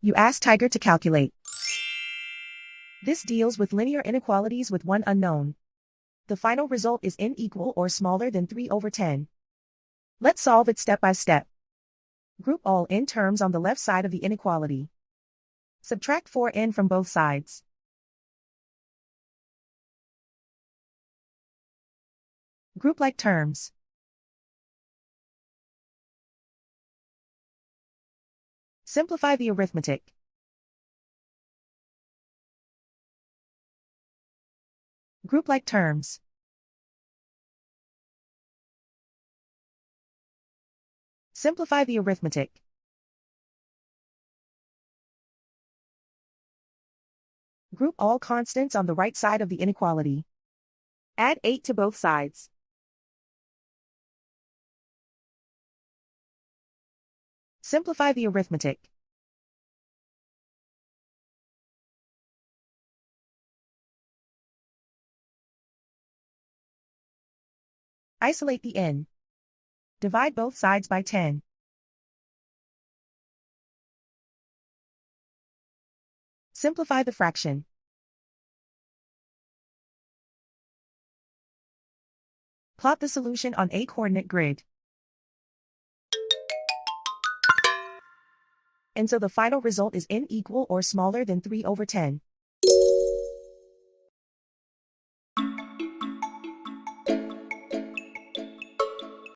You ask Tiger to calculate. This deals with linear inequalities with one unknown. The final result is n equal or smaller than 3/10. Let's solve it step by step. Group all n terms on the left side of the inequality. Subtract 4n from both sides. Group like terms. Simplify the arithmetic. Group like terms. Simplify the arithmetic. Group all constants on the right side of the inequality. Add 8 to both sides. Simplify the arithmetic. Isolate the n. Divide both sides by 10. Simplify the fraction. Plot the solution on a coordinate grid. And so the final result is n equal or smaller than 3/10.